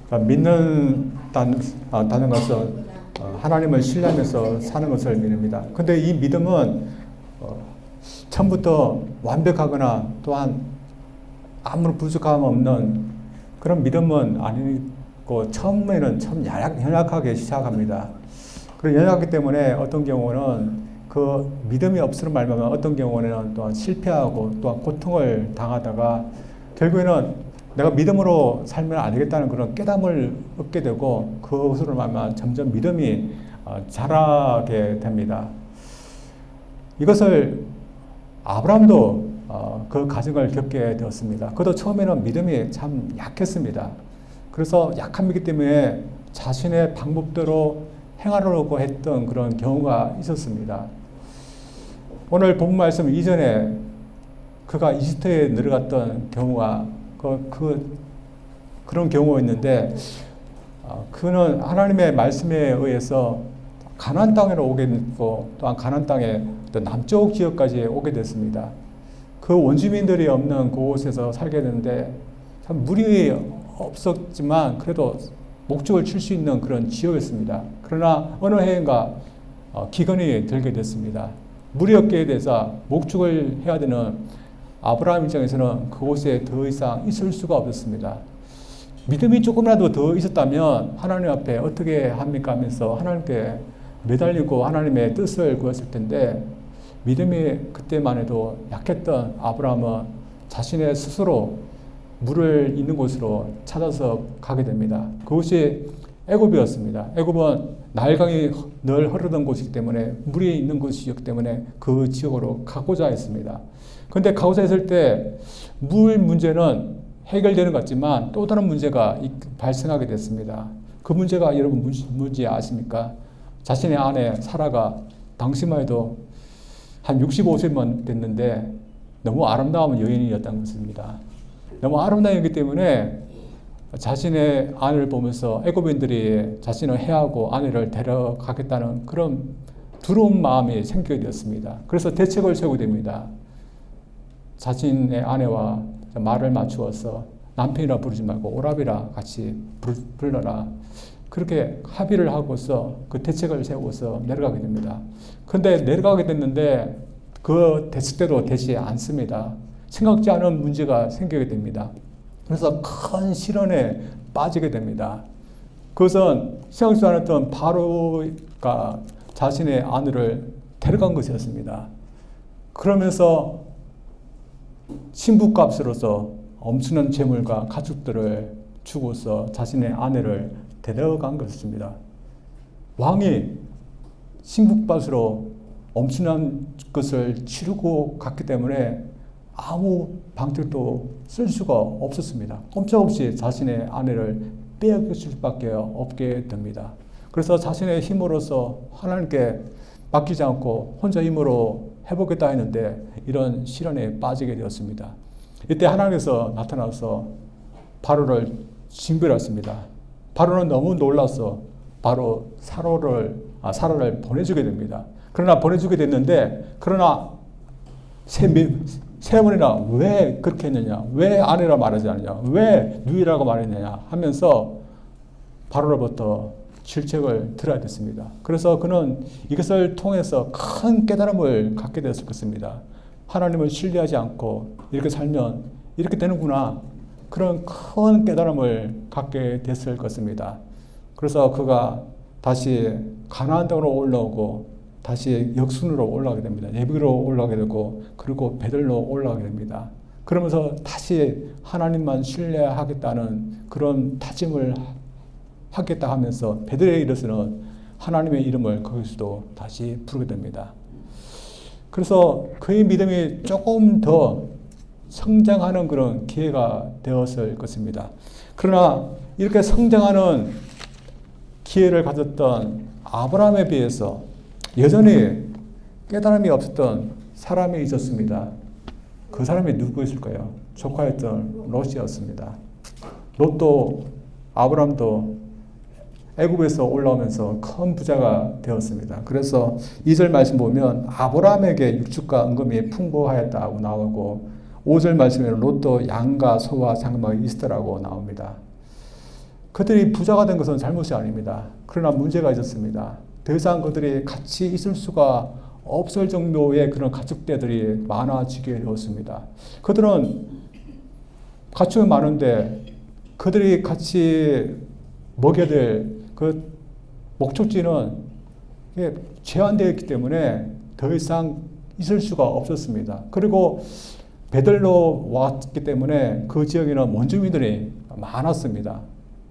그러니까 믿는다는 것은 하나님을 신뢰하면서 사는 것을 믿습니다. 근데 이 믿음은 처음부터 완벽하거나 또한 아무런 부족함 없는 그런 믿음은 아니고 처음에는 참 연약하게 시작합니다. 그리고 연약하기 때문에 어떤 경우는 그 믿음이 없으면 말하면 어떤 경우는 또한 실패하고 또한 고통을 당하다가 결국에는 내가 믿음으로 살면 안 되겠다는 그런 깨달음을 얻게 되고 그것으로 말하면 점점 믿음이 자라게 됩니다. 이것을 아브라함도 그 과정을 겪게 되었습니다. 그도 처음에는 믿음이 참 약했습니다. 그래서 약한 믿기 때문에 자신의 방법대로 행하려고 했던 그런 경우가 있었습니다. 오늘 본 말씀 이전에 그가 이집트에 내려갔던 경우가 그런 경우가 있는데 그는 하나님의 말씀에 의해서 가나안 땅으로 오게 됐고 또한 가나안 땅의 남쪽 지역까지 오게 됐습니다. 그 원주민들이 없는 그곳에서 살게 되는데 참 물이 없었지만 그래도 목축을 칠 수 있는 그런 지역이었습니다. 그러나 어느 해인가 기근이 들게 됐습니다. 물이 없게 돼서 목축을 해야 되는 아브라함 입장에서는 그곳에 더 이상 있을 수가 없었습니다. 믿음이 조금이라도 더 있었다면 하나님 앞에 어떻게 합니까 하면서 하나님께 매달리고 하나님의 뜻을 구했을 텐데 믿음이 그때만 해도 약했던 아브라함은 자신의 스스로 물을 있는 곳으로 찾아서 가게 됩니다. 그곳이 애굽이었습니다. 애굽은 나일강이 늘 흐르던 곳이기 때문에 물이 있는 곳이었기 때문에 그 지역으로 가고자 했습니다. 그런데 가고자 했을 때 물 문제는 해결되는 것 같지만 또 다른 문제가 발생하게 됐습니다. 그 문제가 여러분 뭔지 아십니까? 자신의 아내 사라가 당시만 해도 한 65세만 됐는데 너무 아름다운 여인이었다는 것입니다. 너무 아름다운 여인이기 때문에 자신의 아내를 보면서 애굽인들이 자신을 해하고 아내를 데려가겠다는 그런 두려운 마음이 생기게 되었습니다. 그래서 대책을 세우게 됩니다. 자신의 아내와 말을 맞추어서 남편이라 부르지 말고 오라비라 같이 불러라. 그렇게 합의를 하고서 그 대책을 세우고서 내려가게 됩니다. 그런데 내려가게 됐는데 그 대책대로 되지 않습니다. 생각지 않은 문제가 생기게 됩니다. 그래서 큰 시련에 빠지게 됩니다. 그것은 생각지 않았던 바로가 자신의 아내를 데려간 것이었습니다. 그러면서 신부값으로서 엄청난 재물과 가축들을 주고서 자신의 아내를 데려간 것입니다. 왕이 신부값으로 엄청난 것을 치르고 갔기 때문에 아무 방책도 쓸 수가 없었습니다. 꼼짝없이 자신의 아내를 빼앗길 수밖에 없게 됩니다. 그래서 자신의 힘으로서 하나님께 맡기지 않고 혼자 힘으로 해보겠다 했는데 이런 시련에 빠지게 되었습니다. 이때 하나님께서 나타나서 바로를 징벌했습니다. 바로는 너무 놀라서 바로 사라를 보내주게 됩니다. 그러나 보내주게 됐는데 그러나 세 번이나 왜 그렇게 했느냐, 왜 아내라 말하지 않느냐, 왜 누이라고 말했느냐 하면서 바로로부터 질책을 들어야 됐습니다. 그래서 그는 이것을 통해서 큰 깨달음을 갖게 되었을 것입니다. 하나님을 신뢰하지 않고 이렇게 살면 이렇게 되는구나. 그런 큰 깨달음을 갖게 됐을 것입니다. 그래서 그가 다시 가나안 땅으로 올라오고 다시 역순으로 올라가게 됩니다. 예비로 올라가게 되고 그리고 베들로 올라가게 됩니다. 그러면서 다시 하나님만 신뢰하겠다는 그런 다짐을 하겠다 하면서 베들에 이르러서는 하나님의 이름을 거기서도 다시 부르게 됩니다. 그래서 그의 믿음이 조금 더 성장하는 그런 기회가 되었을 것입니다. 그러나 이렇게 성장하는 기회를 가졌던 아브라함에 비해서 여전히 깨달음이 없었던 사람이 있었습니다. 그 사람이 누구였을까요? 조카였던 롯이었습니다. 롯도 아브라함도 애굽에서 올라오면서 큰 부자가 되었습니다. 그래서 2절 말씀 보면 아브라함에게 육축과 은금이 풍부하였다고 나오고 5절 말씀에는 롯도 양과 소와 장막이 있었다라고 나옵니다. 그들이 부자가 된 것은 잘못이 아닙니다. 그러나 문제가 있었습니다. 더 이상 그들이 같이 있을 수가 없을 정도의 그런 가축대들이 많아지게 되었습니다. 그들은 가축이 많은데 그들이 같이 먹여야 될 그 목축지는 제한되어 있기 때문에 더 이상 있을 수가 없었습니다. 그리고 배들로 왔기 때문에 그 지역에는 원주민들이 많았습니다.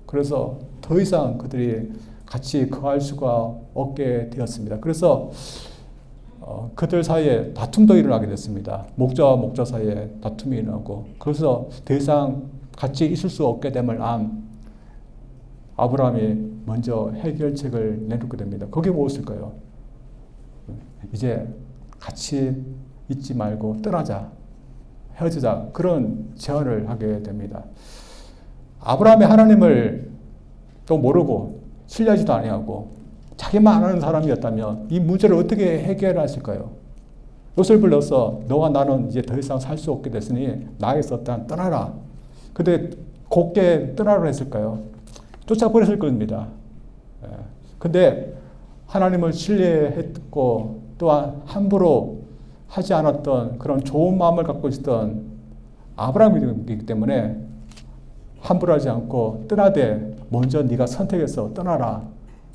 그래서 더 이상 그들이 같이 거할 수가 없게 되었습니다. 그래서 그들 사이에 다툼도 일어나게 됐습니다. 목자와 목자 사이에 다툼이 일어나고, 그래서 더 이상 같이 있을 수 없게 됨을 안 아브라함이 먼저 해결책을 내놓게 됩니다. 그게 무엇일까요? 이제 같이 있지 말고 떠나자, 헤어지자, 그런 제안을 하게 됩니다. 아브라함이 하나님을 또 모르고 신뢰하지도 아니하고 자기만 아는 사람이었다면 이 문제를 어떻게 해결하실까요? 롯을 불러서 너와 나는 이제 더 이상 살 수 없게 됐으니 나에서 일단 떠나라. 근데 곱게 떠나라 했을까요? 쫓아버렸을 겁니다. 근데 하나님을 신뢰했고 또한 함부로 하지 않았던 그런 좋은 마음을 갖고 있었던 아브라함이기 때문에 함부로 하지 않고 떠나되 먼저 네가 선택해서 떠나라,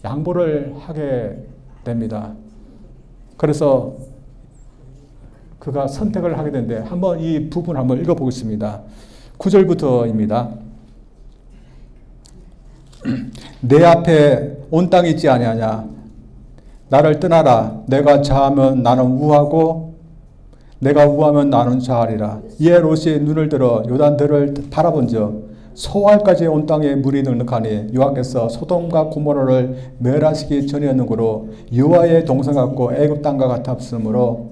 양보를 하게 됩니다. 그래서 그가 선택을 하게 되는데 한번 이 부분 한번 읽어보겠습니다. 9절부터입니다. 내 앞에 온 땅이 있지 아니하냐? 나를 떠나라. 내가 좌하면 나는 우하고 내가 우하면 나는 좌하리라. 이에 롯이 눈을 들어 요단들을 바라본즉 소알까지 온 땅에 물이 넉넉하니 여호와께서 소돔과 고모라를 멸하시기 전이었는고로 여호와의 동산 같고 애굽 땅과 같았으므로,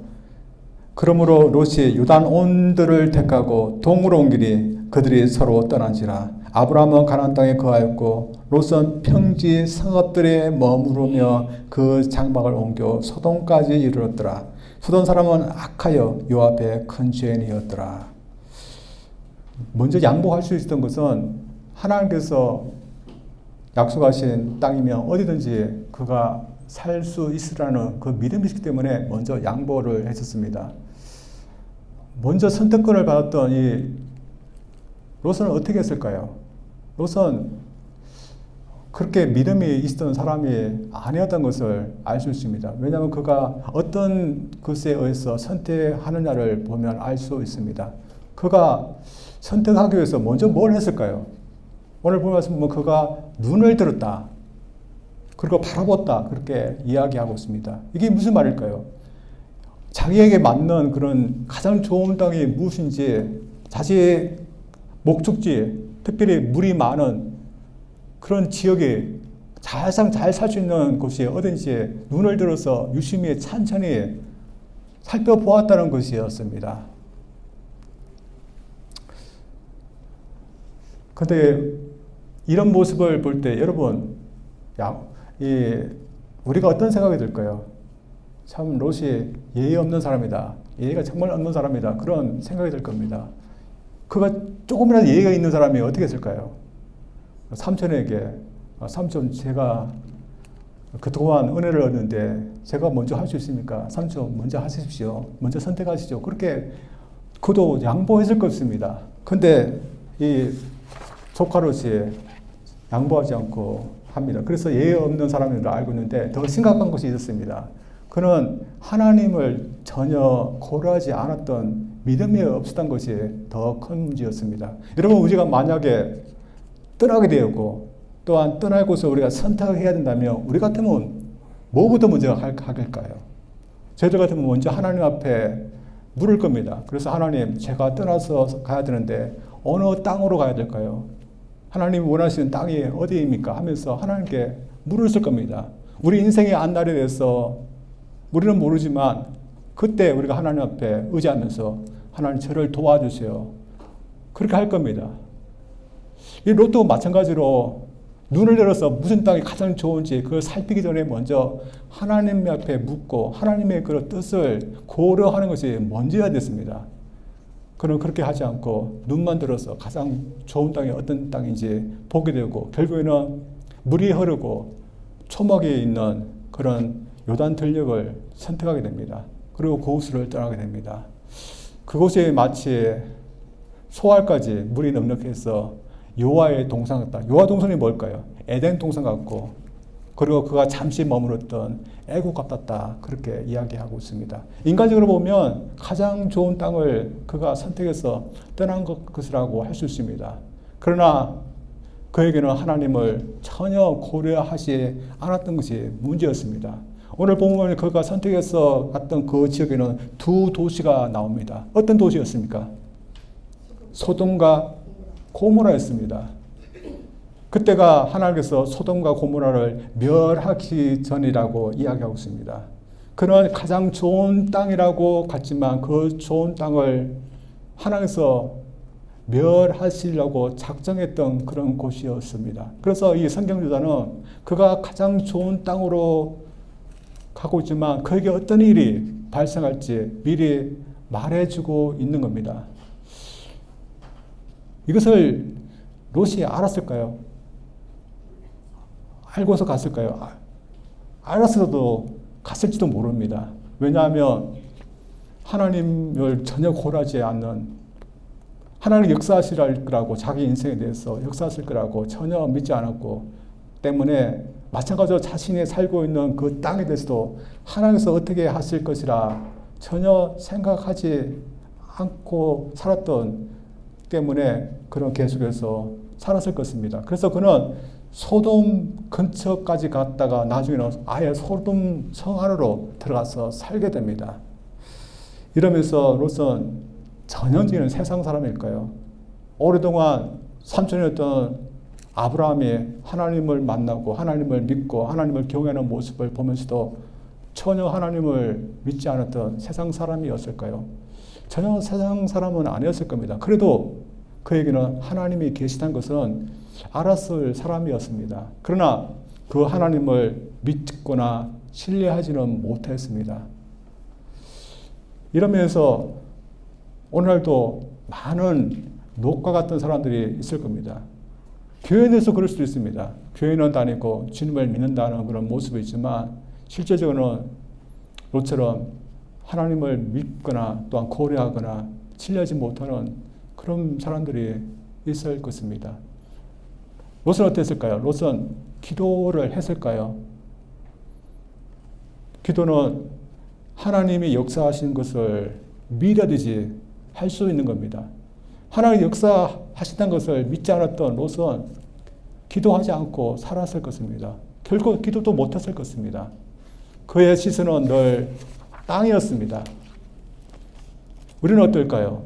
그러므로 롯이 요단 온들을 택하고 동으로 옮기니 그들이 서로 떠난지라. 아브라함은 가나안 땅에 거하였고 롯은 평지 성읍들에 머무르며 그 장막을 옮겨 소돔까지 이르렀더라. 소돔 사람은 악하여 여호와 앞에 큰 죄인이었더라. 먼저 양보할 수 있었던 것은 하나님께서 약속하신 땅이면 어디든지 그가 살 수 있으라는 그 믿음이 있기 때문에 먼저 양보를 했었습니다. 먼저 선택권을 받았던 이 롯은 어떻게 했을까요? 롯은 그렇게 믿음이 있었던 사람이 아니었던 것을 알 수 있습니다. 왜냐하면 그가 어떤 것에 의해서 선택하느냐를 보면 알 수 있습니다. 그가 선택하기 위해서 먼저 뭘 했을까요? 오늘 보면 그가 눈을 들었다, 그리고 바라봤다, 그렇게 이야기하고 있습니다. 이게 무슨 말일까요? 자기에게 맞는 그런 가장 좋은 땅이 무엇인지, 자신의 목축지, 특별히 물이 많은 그런 지역에 잘 살 수 있는 곳이 어딘지 눈을 들어서 유심히 천천히 살펴보았다는 것이었습니다. 근데 이런 모습을 볼 때 여러분, 우리가 어떤 생각이 들까요? 참 롯이 예의 없는 사람이다, 예의가 정말 없는 사람이다, 그런 생각이 들 겁니다. 그가 조금이라도 예의가 있는 사람이 어떻게 했을까요? 삼촌에게, 삼촌 제가 그동안 은혜를 얻는데 제가 먼저 할 수 있습니까? 삼촌 먼저 하십시오, 먼저 선택하시죠. 그렇게 그도 양보했을 것입니다. 근데 이 조카 롯이 양보하지 않고 합니다. 그래서 예의 없는 사람인 알고 있는데 더 심각한 것이 있었습니다. 그는 하나님을 전혀 고려하지 않았던, 믿음이 없었던 것이 더 큰 문제였습니다. 여러분, 우리가 만약에 떠나게 되었고 또한 떠날 곳을 우리가 선택해야 된다면 우리 같으면 뭐부터 먼저 할까요? 저희들 같으면 먼저 하나님 앞에 물을 겁니다. 그래서 하나님, 제가 떠나서 가야 되는데 어느 땅으로 가야 될까요? 하나님이 원하시는 땅이 어디입니까? 하면서 하나님께 물을 쓸 겁니다. 우리 인생의 앞날에 대해서 우리는 모르지만 그때 우리가 하나님 앞에 의지하면서 하나님 저를 도와주세요, 그렇게 할 겁니다. 이 롯도 마찬가지로 눈을 열어서 무슨 땅이 가장 좋은지 그걸 살피기 전에 먼저 하나님 앞에 묻고 하나님의 그 뜻을 고려하는 것이 먼저야 됐습니다. 그는 그렇게 하지 않고 눈만 들어서 가장 좋은 땅이 어떤 땅인지 보게 되고 결국에는 물이 흐르고 초막에 있는 그런 요단 들녘을 선택하게 됩니다. 그리고 그곳을 떠나게 됩니다. 그곳에 마치 소알까지 물이 넉넉해서 여호와의 동산 같다. 여호와 동산이 뭘까요? 에덴 동산 같고 그리고 그가 잠시 머물렀던 애국 같았다. 그렇게 이야기하고 있습니다. 인간적으로 보면 가장 좋은 땅을 그가 선택해서 떠난 것이라고 할 수 있습니다. 그러나 그에게는 하나님을 전혀 고려하지 않았던 것이 문제였습니다. 오늘 보면 그가 선택해서 갔던 그 지역에는 두 도시가 나옵니다. 어떤 도시였습니까? 소돔과 고모라였습니다. 그때가 하나님께서 소돔과 고모라를 멸하기 전이라고 이야기하고 있습니다. 그는 가장 좋은 땅이라고 갔지만 그 좋은 땅을 하나님께서 멸하시려고 작정했던 그런 곳이었습니다. 그래서 이 성경주자는 그가 가장 좋은 땅으로 가고 있지만 그에게 어떤 일이 발생할지 미리 말해주고 있는 겁니다. 이것을 롯이 알았을까요? 알고서 갔을까요? 알았어도 갔을지도 모릅니다. 왜냐하면 하나님을 전혀 고려하지 않는 하나님 역사하실 거라고 자기 인생에 대해서 역사하실 거라고 전혀 믿지 않았고 때문에 마찬가지로 자신이 살고 있는 그 땅에 대해서도 하나님께서 어떻게 하실 것이라 전혀 생각하지 않고 살았던 때문에 그런 계속해서 살았을 것입니다. 그래서 그는 소돔 근처까지 갔다가 나중에는 아예 소돔 성 안으로 들어가서 살게 됩니다. 이러면서 롯은 전형적인 세상 사람일까요? 오랫동안 삼촌이었던 아브라함이 하나님을 만나고 하나님을 믿고 하나님을 경외하는 모습을 보면서도 전혀 하나님을 믿지 않았던 세상 사람이었을까요? 전혀 세상 사람은 아니었을 겁니다. 그래도 그에게는 하나님이 계시다는 것은 알았을 사람이었습니다. 그러나 그 하나님을 믿거나 신뢰하지는 못했습니다. 이러면서 오늘도 많은 롯과 같은 사람들이 있을 겁니다. 교회 내에서 그럴 수도 있습니다. 교회는 다니고 주님을 믿는다는 그런 모습이 있지만 실제적으로는 롯처럼 하나님을 믿거나 또한 고려하거나 신뢰하지 못하는 그런 사람들이 있을 것입니다. 롯은 어땠을까요? 롯은 기도를 했을까요? 기도는 하나님이 역사하신 것을 믿어야지 할 수 있는 겁니다. 하나님 역사하신다는 것을 믿지 않았던 롯은 기도하지 않고 살았을 것입니다. 결국 기도도 못했을 것입니다. 그의 시선은 늘 땅이었습니다. 우리는 어떨까요?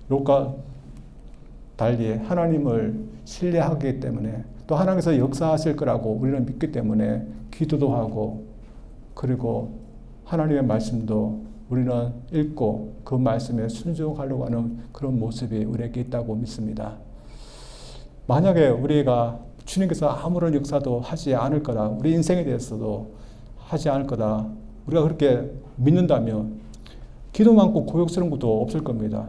롯과 달리 하나님을 신뢰하기 때문에 또 하나님께서 역사하실 거라고 우리는 믿기 때문에 기도도 하고 그리고 하나님의 말씀도 우리는 읽고 그 말씀에 순종하려고 하는 그런 모습이 우리에게 있다고 믿습니다. 만약에 우리가 주님께서 아무런 역사도 하지 않을 거다, 우리 인생에 대해서도 하지 않을 거다, 우리가 그렇게 믿는다면 기도 많고 고역스러운 것도 없을 겁니다.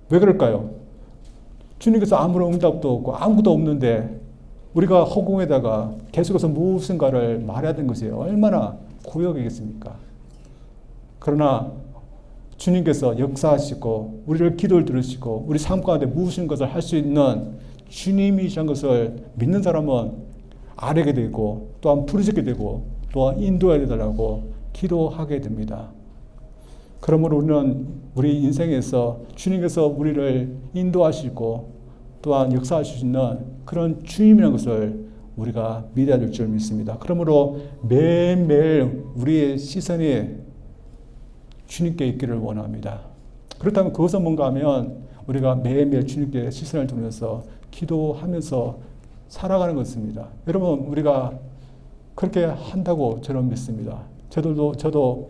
왜 그럴까요? 주님께서 아무런 응답도 없고 아무것도 없는데 우리가 허공에다가 계속해서 무엇인가를 말해야 되는 것이 얼마나 고역이겠습니까? 그러나 주님께서 역사하시고 우리를 기도를 들으시고 우리 삶 가운데 무엇인 것을 할 수 있는 주님이신 것을 믿는 사람은 알게 되고 또한 부르짖게 되고 또한 인도해야 되라고 기도하게 됩니다. 그러므로 우리는 우리 인생에서 주님께서 우리를 인도하시고 또한 역사하실 수 있는 그런 주님이라는 것을 우리가 믿어야 될 줄 믿습니다. 그러므로 매일매일 우리의 시선이 주님께 있기를 원합니다. 그렇다면 그것은 뭔가 하면 우리가 매일매일 주님께 시선을 두면서 기도하면서 살아가는 것입니다. 여러분 우리가 그렇게 한다고 저는 믿습니다. 저도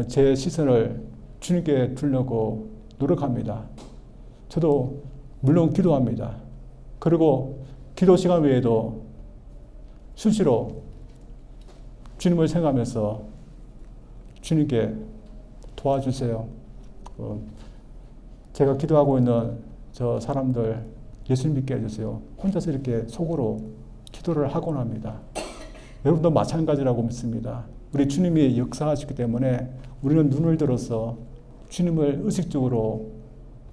제 시선을 주님께 두려고 노력합니다. 저도 물론 기도합니다. 그리고 기도 시간 외에도 수시로 주님을 생각하면서 주님께 도와주세요. 제가 기도하고 있는 저 사람들 예수 믿게 해주세요. 혼자서 이렇게 속으로 기도를 하곤 합니다. 여러분도 마찬가지라고 믿습니다. 우리 주님이 역사하시기 때문에 우리는 눈을 들어서 주님을 의식적으로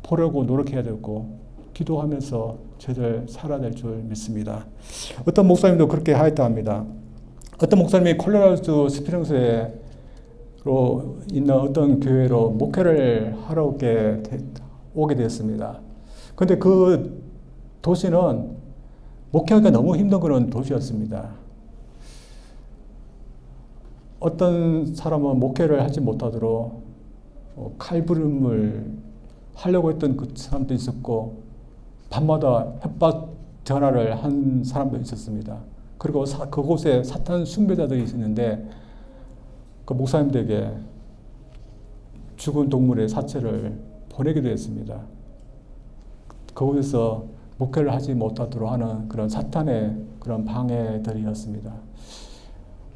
보려고 노력해야 되고 기도하면서 저희들 살아야 될 줄 믿습니다. 어떤 목사님도 그렇게 하였다 합니다. 어떤 목사님이 콜로라도 스프링스로 있는 어떤 교회로 목회를 하러 오게 되었습니다. 그런데 그 도시는 목회하기가 너무 힘든 그런 도시였습니다. 어떤 사람은 목회를 하지 못하도록 칼부림을 하려고 했던 그 사람도 있었고 밤마다 협박 전화를 한 사람도 있었습니다. 그리고 그곳에 사탄 숭배자들이 있었는데 그 목사님들에게 죽은 동물의 사체를 보내기도 했습니다. 그곳에서 목회를 하지 못하도록 하는 그런 사탄의 그런 방해들이었습니다.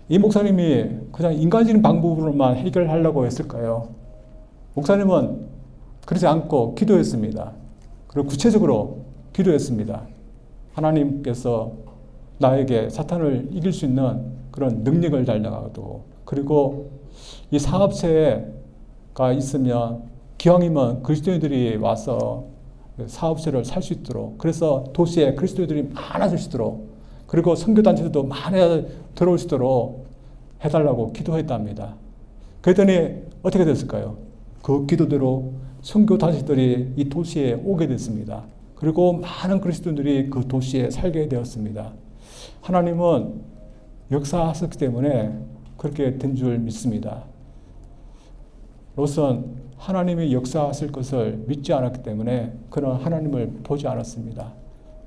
이 목사님이 그냥 인간적인 방법으로만 해결하려고 했을까요? 목사님은 그러지 않고 기도했습니다. 그리고 구체적으로 기도했습니다. 하나님께서 나에게 사탄을 이길 수 있는 그런 능력을 달라가도 그리고 이 사업체가 있으면 기왕이면 그리스도인들이 와서 사업체를 살 수 있도록 그래서 도시에 그리스도인들이 많아질 수 있도록 그리고 선교단체들도 많이 들어올 수 있도록 해달라고 기도했답니다. 그랬더니 어떻게 됐을까요? 그 기도대로 선교단체들이 이 도시에 오게 됐습니다. 그리고 많은 그리스도인들이 그 도시에 살게 되었습니다. 하나님은 역사하셨기 때문에 그렇게 된 줄 믿습니다. 롯은 하나님이 역사하실 것을 믿지 않았기 때문에 그는 하나님을 보지 않았습니다.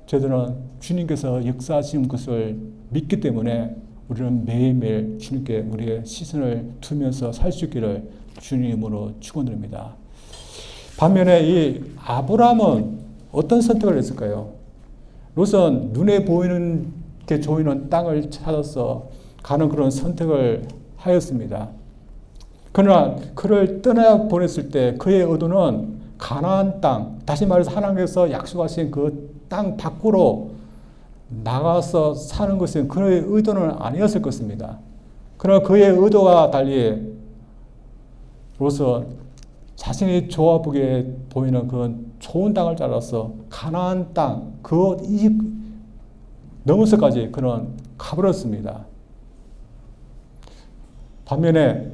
저희들은 주님께서 역사하신 것을 믿기 때문에 우리는 매일매일 주님께 우리의 시선을 두면서 살 수 있기를 주님으로 축원드립니다. 반면에 이 아브라함은 어떤 선택을 했을까요? 롯은 눈에 보이는 게 보이는 땅을 찾아서 가는 그런 선택을 하였습니다. 그러나 그를 떠나 보냈을 때 그의 의도는 가나안 땅, 다시 말해서 하나님께서 약속하신 그 땅 밖으로 나가서 사는 것은 그의 의도는 아니었을 것입니다. 그러나 그의 의도와 달리 롯은 자신이 좋아 보게 보이는 그 좋은 땅을 찾아서 가나안 땅, 그 이집 넘어서까지 그는 가버렸습니다. 반면에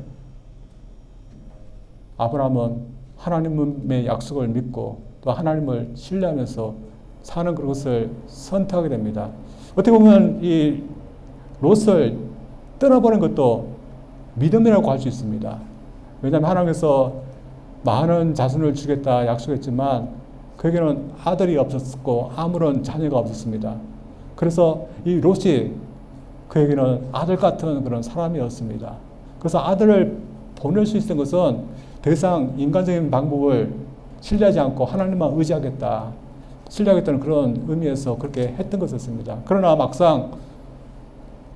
아브라함은 하나님의 약속을 믿고 또 하나님을 신뢰하면서 사는 그것을 선택하게 됩니다. 어떻게 보면 이 롯을 떠나보는 것도 믿음이라고 할 수 있습니다. 왜냐하면 하나님께서 많은 자손을 주겠다 약속했지만 그에게는 아들이 없었고 아무런 자녀가 없었습니다. 그래서 이 롯이 그에게는 아들 같은 그런 사람이었습니다. 그래서 아들을 보낼 수 있는 것은 더 이상 인간적인 방법을 신뢰하지 않고 하나님만 의지하겠다. 신뢰하겠다는 그런 의미에서 그렇게 했던 것이었습니다. 그러나 막상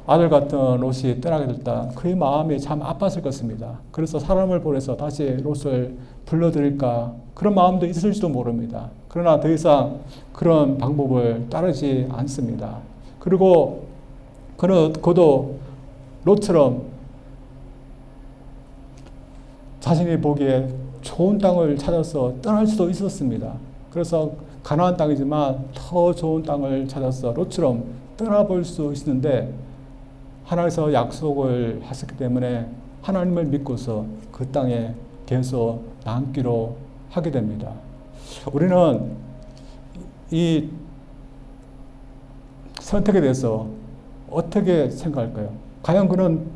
아들 같은 롯이 떠나게 됐다. 그의 마음이 참 아팠을 것입니다. 그래서 사람을 보내서 다시 롯을 불러들일까 그런 마음도 있을지도 모릅니다. 그러나 더 이상 그런 방법을 따르지 않습니다. 그리고 그도 롯처럼 자신이 보기에 좋은 땅을 찾아서 떠날 수도 있었습니다. 그래서 가나안 땅이지만 더 좋은 땅을 찾아서 롯처럼 떠나볼 수 있는데 하나님께서 약속을 하셨기 때문에 하나님을 믿고서 그 땅에 계속 남기로 하게 됩니다. 우리는 이 선택에 대해서 어떻게 생각할까요? 과연 그는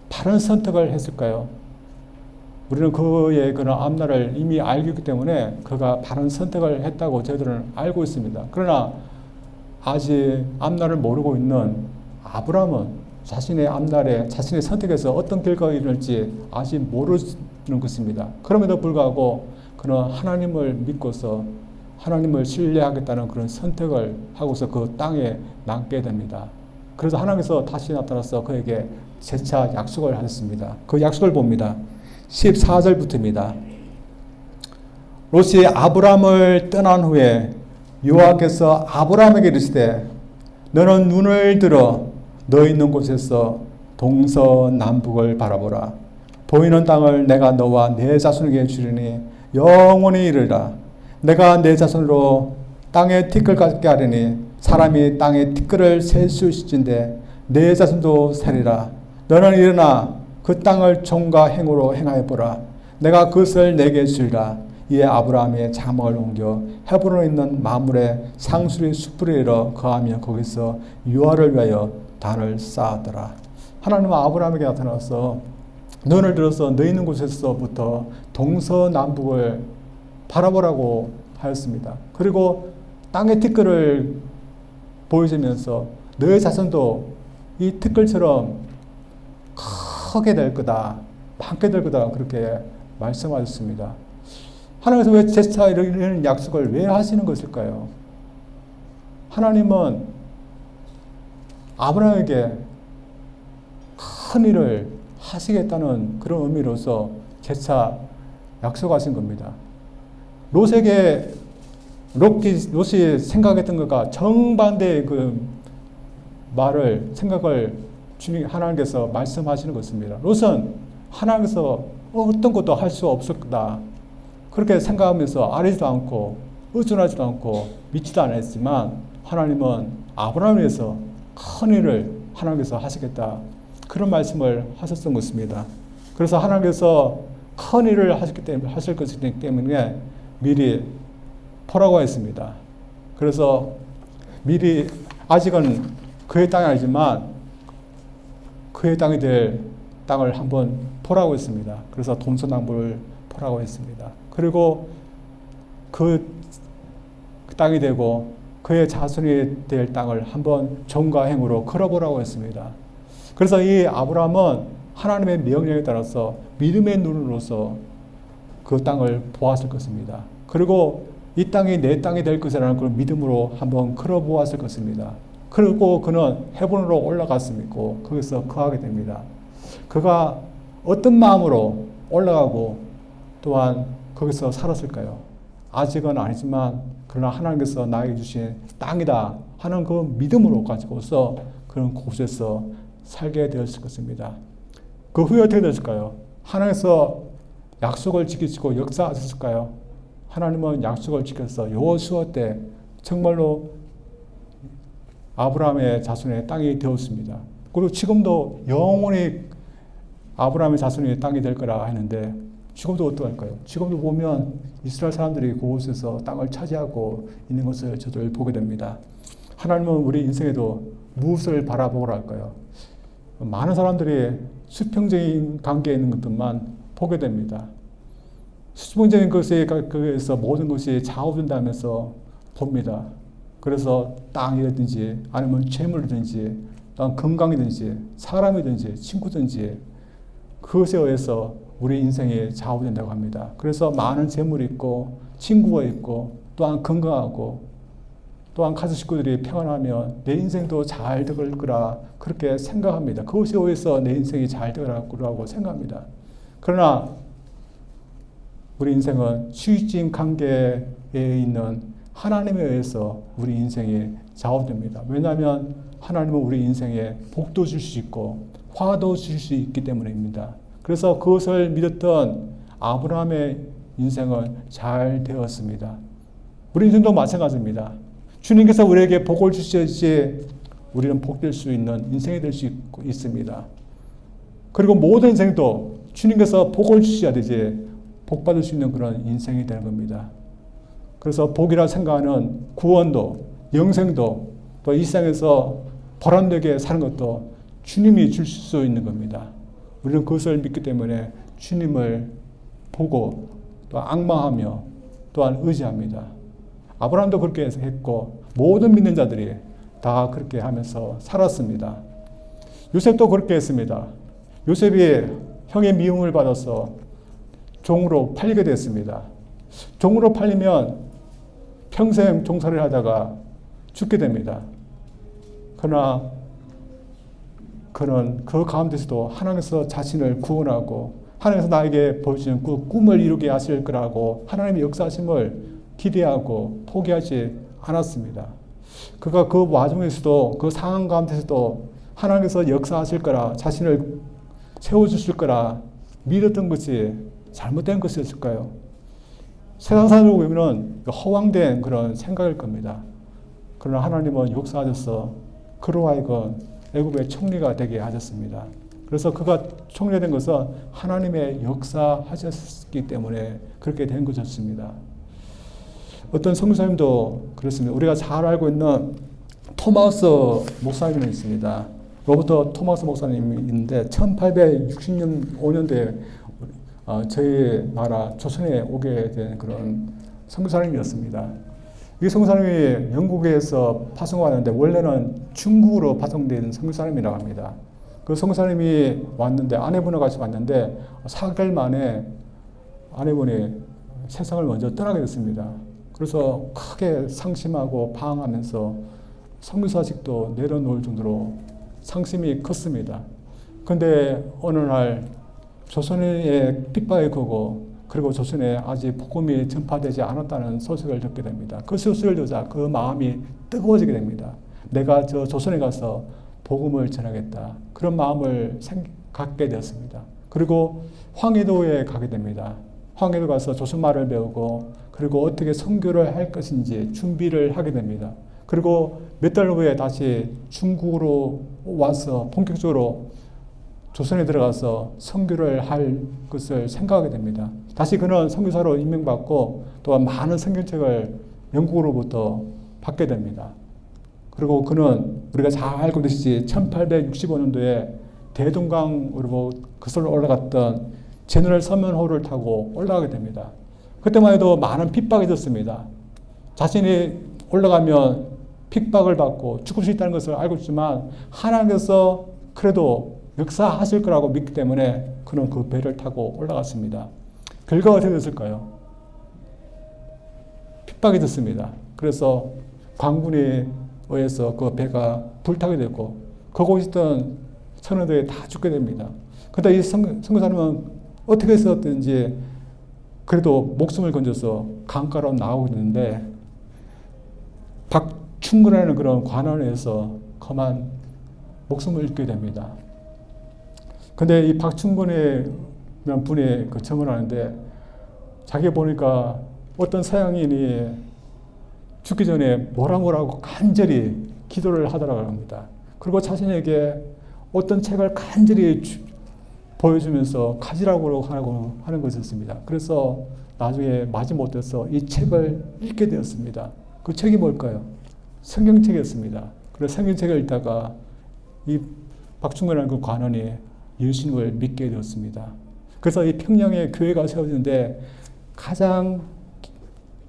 바른 선택을 했을까요? 우리는 그의 그런 앞날을 이미 알고 있기 때문에 그가 바른 선택을 했다고 저희들은 알고 있습니다. 그러나 아직 앞날을 모르고 있는 아브라함은 자신의 앞날에 자신의 선택에서 어떤 결과가 일어날지 아직 모르는 것입니다. 그럼에도 불구하고 그는 하나님을 믿고서 하나님을 신뢰하겠다는 그런 선택을 하고서 그 땅에 남게 됩니다. 그래서 하나님께서 다시 나타나서 그에게 재차 약속을 하셨습니다. 그 약속을 봅니다. 14절부터입니다. 롯이 아브람을 떠난 후에 여호와께서 아브람에게 이르시되 너는 눈을 들어 너 있는 곳에서 동서남북을 바라보라. 보이는 땅을 내가 너와 내 자손에게 주리니 영원히 이르리라. 내가 내 자손으로 땅에 티끌 같게 하리니 사람이 땅에 티끌을 셀 수 있을진데 내 자손도 세리라. 너는 일어나 그 땅을 종과 행으로 행하여 보라. 내가 그것을 내게 주리라. 이에 아브라함이 장막을 옮겨 헤브론에 있는 마물의 상수리 숲으로 이르러 거하며 거기서 유아를 위하여 단을 쌓았더라. 하나님은 아브라함에게 나타나서 눈을 들어서 너 있는 곳에서부터 동서남북을 바라보라고 하였습니다. 그리고 땅의 티끌을 보여주면서 너의 자손도 이 티끌처럼 크게 될 거다, 많게 될 거다 그렇게 말씀하셨습니다. 하나님께서 왜 재차 이런 약속을 왜 하시는 것일까요? 하나님은 아브라함에게 큰 일을 하시겠다는 그런 의미로서 재차 약속하신 겁니다. 롯에게 롯이 생각했던 것과 정반대의 그 생각을 주님 하나님께서 말씀하시는 것입니다. 롯은 하나님께서 어떤 것도 할 수 없을 거다. 그렇게 생각하면서 아뢰지도 않고 의존하지도 않고 믿지도 않았지만 하나님은 아브라함을 위해서 큰 일을 하나님께서 하시겠다. 그런 말씀을 하셨던 것입니다. 그래서 하나님께서 큰 일을 하실 것이기 때문에 미리 보라고 했습니다. 그래서 미리 아직은 그의 땅이 아니지만 그의 땅이 될 땅을 한번 보라고 했습니다. 그래서 동서남북을 보라고 했습니다. 그리고 그 땅이 되고 그의 자손이 될 땅을 한번 종과 행으로 걸어보라고 했습니다. 그래서 이 아브라함은 하나님의 명령에 따라서 믿음의 눈으로서 그 땅을 보았을 것입니다. 그리고 이 땅이 내 땅이 될 것이라는 그런 믿음으로 한번 걸어보았을 것입니다. 그리고 그는 헤브론으로 올라갔습니다. 거기서 거하게 됩니다. 그가 어떤 마음으로 올라가고 또한 거기서 살았을까요? 아직은 아니지만 그러나 하나님께서 나에게 주신 땅이다 하는 그 믿음으로 가지고서 그런 곳에서 살게 되었을 것입니다. 그 후에 어떻게 됐을까요? 하나님께서 약속을 지키시고 역사하셨을까요? 하나님은 약속을 지켜서 여호수아 때 정말로 아브라함의 자손의 땅이 되었습니다. 그리고 지금도 영원히 아브라함의 자손의 땅이 될 거라 하는데 지금도 어떡할까요? 지금도 보면 이스라엘 사람들이 그곳에서 땅을 차지하고 있는 것을 저들 보게 됩니다. 하나님은 우리 인생에도 무엇을 바라보라 할까요? 많은 사람들이 수평적인 관계에 있는 것들만 보게 됩니다. 수평적인 것에 그에서 모든 것이 좌우된다면서 봅니다. 그래서 땅이든지 아니면 재물이든지 또한 건강이든지 사람이든지 친구든지 그것에 의해서 우리 인생이 좌우된다고 합니다. 그래서 많은 재물이 있고 친구가 있고 또한 건강하고 또한 가족 식구들이 평안하면 내 인생도 잘 될 거라 그렇게 생각합니다. 그것에 의해서 내 인생이 잘 될 거라고 생각합니다. 그러나 우리 인생은 수직적인 관계에 있는 하나님에 의해서 우리 인생이 좌우됩니다. 왜냐하면 하나님은 우리 인생에 복도 줄 수 있고 화도 줄 수 있기 때문입니다. 그래서 그것을 믿었던 아브라함의 인생은 잘 되었습니다. 우리 인생도 마찬가지입니다. 주님께서 우리에게 복을 주셔야지 우리는 복될 수 있는 인생이 될 수 있습니다. 그리고 모든 인생도 주님께서 복을 주셔야 되지 복 받을 수 있는 그런 인생이 되는 겁니다. 그래서 복이라 생각하는 구원도 영생도 또 이 세상에서 보람되게 사는 것도 주님이 줄 수 있는 겁니다. 우리는 그것을 믿기 때문에 주님을 보고 또 앙망하며 또한 의지합니다. 아브라함도 그렇게 했고 모든 믿는 자들이 다 그렇게 하면서 살았습니다. 요셉도 그렇게 했습니다. 요셉이 형의 미움을 받아서 종으로 팔리게 됐습니다. 종으로 팔리면 평생 종살이를 하다가 죽게 됩니다. 그러나 그는 그 가운데서도 하나님께서 자신을 구원하고 하나님께서 나에게 보여주는 그 꿈을 이루게 하실 거라고 하나님의 역사하심을 기대하고 포기하지 않았습니다. 그가 그 와중에서도 그 상황 가운데서도 하나님께서 역사하실 거라 자신을 세워주실 거라 믿었던 것이 잘못된 것이었을까요? 세상 사람으로 보면 허황된 그런 생각일 겁니다. 그러나 하나님은 역사하셔서 그로 하여금 애굽의 총리가 되게 하셨습니다. 그래서 그가 총리가 된 것은 하나님의 역사하셨기 때문에 그렇게 된 것이었습니다. 어떤 선교사님도 그렇습니다. 우리가 잘 알고 있는 토마스 목사님이 있습니다. 로버트 토마스 목사님이 있는데 1865년도에 저희 나라 조선에 오게 된 그런 선교사님이었습니다. 이 선교사님이 영국에서 파송왔는데 원래는 중국으로 파송된 선교사님이라고 합니다. 그 선교사님이 왔는데 아내분과 같이 왔는데 4개월 만에 아내분이 세상을 먼저 떠나게 됐습니다. 그래서 크게 상심하고 방황하면서 선교사직도 내려놓을 정도로 상심이 컸습니다. 그런데 어느 날 조선의 핍박이 크고 그리고 조선에 아직 복음이 전파되지 않았다는 소식을 듣게 됩니다. 그 소식을 듣자 그 마음이 뜨거워지게 됩니다. 내가 저 조선에 가서 복음을 전하겠다. 그런 마음을 갖게 되었습니다. 그리고 황해도에 가게 됩니다. 황해도 가서 조선말을 배우고 그리고 어떻게 선교를 할 것인지 준비를 하게 됩니다. 그리고 몇 달 후에 다시 중국으로 와서 본격적으로 조선에 들어가서 선교를 할 것을 생각하게 됩니다. 다시 그는 선교사로 임명받고 또한 많은 성경책을 영국으로부터 받게 됩니다. 그리고 그는 우리가 잘 알고 계시지 1865년도에 대동강으로 그슬로 올라갔던 제너럴 서먼호를 타고 올라가게 됩니다. 그때만 해도 많은 핍박이 있었습니다. 자신이 올라가면 핍박을 받고 죽을 수 있다는 것을 알고 있지만 하나님께서 그래도 역사하실 거라고 믿기 때문에 그는 그 배를 타고 올라갔습니다. 결과가 어떻게 됐을까요? 핍박이 됐습니다. 그래서 광군에 의해서 그 배가 불타게 됐고 거기 있던 선원들이 다 죽게 됩니다. 그런데 이 선교사님은 어떻게 했었든지 그래도 목숨을 건져서 강가로 나오고 있는데 박충근이라는 그런 관원에서 그만 목숨을 잃게 됩니다. 근데 이 박충근이라는 분이 그 증언하는데 자기 보니까 어떤 서양인이 죽기 전에 뭐라고 간절히 기도를 하더라고 합니다. 그리고 자신에게 어떤 책을 간절히 보여주면서 가지라고 하는 것이었습니다. 그래서 나중에 마지못해서 이 책을 읽게 되었습니다. 그 책이 뭘까요? 성경책이었습니다. 그래서 성경책을 읽다가 이 박충근이라는 그 관원이 예수님을 믿게 되었습니다. 그래서 이 평양에 교회가 세워지는데 가장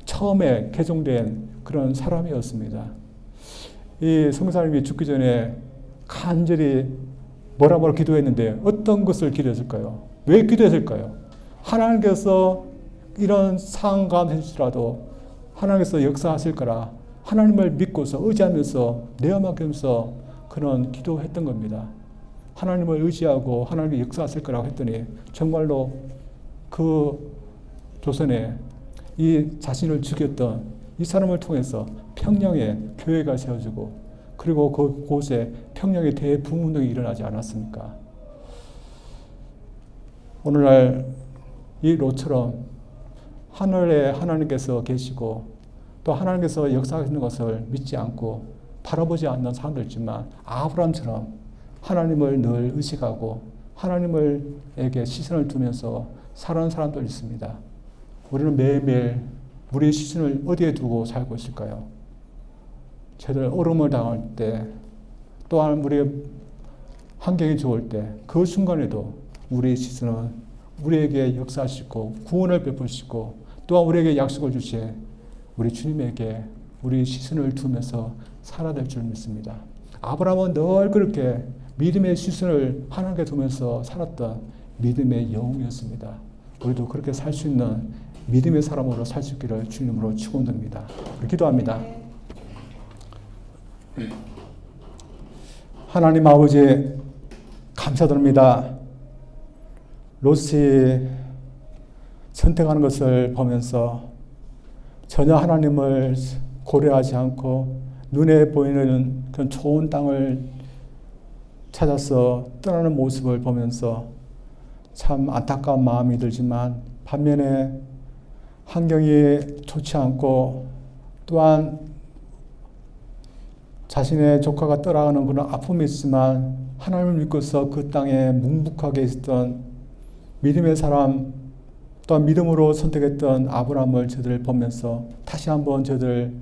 처음에 개종된 그런 사람이었습니다. 이 성사님이 죽기 전에 간절히 뭐라 기도했는데 어떤 것을 기도했을까요? 왜 기도했을까요? 하나님께서 이런 상황 가운데서라도 하나님께서 역사하실 거라 하나님을 믿고서 의지하면서 내어 맡기면서 그런 기도했던 겁니다. 하나님을 의지하고 하나님이 역사하실 거라고 했더니 정말로 그 조선에 이 자신을 죽였던 이 사람을 통해서 평양에 교회가 세워지고 그리고 그곳에 평양의 대부흥운동이 일어나지 않았습니까? 오늘날 이 롯처럼 하늘에 하나님께서 계시고 또 하나님께서 역사하시는 것을 믿지 않고 바라보지 않는 사람도 있지만 아브라함처럼 하나님을 늘 의식하고 하나님에게 시선을 두면서 살아가는 사람도 있습니다. 우리는 매일매일 우리의 시선을 어디에 두고 살고 있을까요? 저들 어려움을 당할 때 또한 우리의 환경이 좋을 때 그 순간에도 우리의 시선은 우리에게 역사하시고 구원을 베푸시고 또한 우리에게 약속을 주신 우리 주님에게 우리 시선을 두면서 살아야 될 줄 믿습니다. 아브라함은 늘 그렇게 믿음의 시선을 하나님께 두면서 살았던 믿음의 영웅이었습니다. 우리도 그렇게 살 수 있는 믿음의 사람으로 살 수 있기를 주님으로 축원드립니다. 기도합니다. 하나님 아버지 감사드립니다. 롯이 선택하는 것을 보면서 전혀 하나님을 고려하지 않고 눈에 보이는 그런 좋은 땅을 찾아서 떠나는 모습을 보면서 참 안타까운 마음이 들지만, 반면에 환경이 좋지 않고 또한 자신의 조카가 떠나가는 그런 아픔이 있지만 하나님을 믿고서 그 땅에 묵묵하게 있었던 믿음의 사람, 또한 믿음으로 선택했던 아브라함을 저들 보면서 다시 한번 저들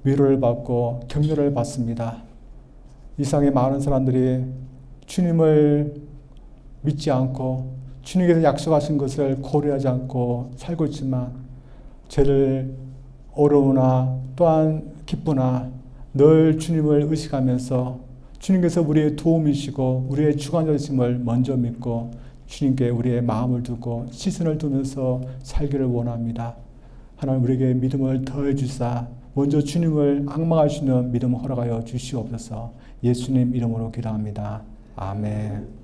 위로를 받고 격려를 받습니다. 이 세상에 많은 사람들이 주님을 믿지 않고 주님께서 약속하신 것을 고려하지 않고 살고 있지만, 저를 어려우나 또한 기쁘나 늘 주님을 의식하면서 주님께서 우리의 도움이시고 우리의 주관자이심을 먼저 믿고 주님께 우리의 마음을 두고 시선을 두면서 살기를 원합니다. 하나님 우리에게 믿음을 더해 주사 먼저 주님을 앙망할 수 있는 믿음을 허락하여 주시옵소서. 예수님 이름으로 기도합니다. 아멘.